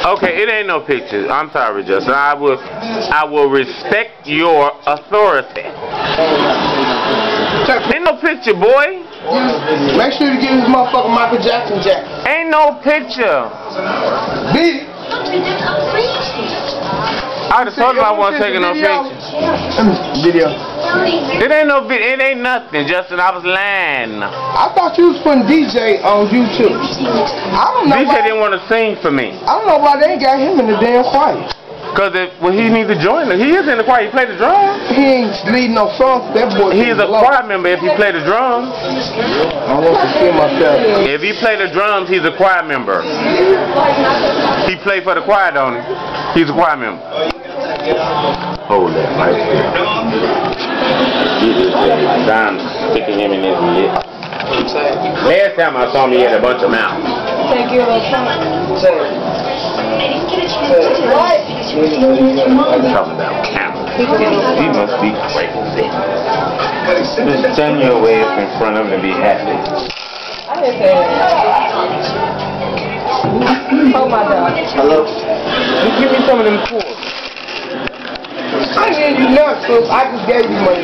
Okay, it ain't no picture. I'm sorry, Justin. I will respect your authority. Ain't no picture, boy. Make sure you give this motherfucker Michael Jackson jacket. Ain't no picture. Beat it. I just told him I wasn't taking no picture. Video. It ain't no video. It ain't nothing, Justin. I was lying. I thought you was putting DJ on YouTube. I don't know. DJ didn't want to sing for me. I don't know why they ain't got him in the damn choir. Cause he needs to join us. He is in the choir. He played the drums. He ain't leading no songs. That boy. He is a choir member if he play the drums. I want to see myself. If he play the drums, he's a choir member. He play for the choir, don't he? He's a choir member. Hold that right there. Don sticking him in his lip. Last time I saw him, he had a bunch of mouth. Thank you. Talking about camera. He must be crazy. Just turn your way up in front of him and be happy. I didn't say that. Oh my God. Hello. Give me some of them cool. I didn't give you nothing, so I just gave you money.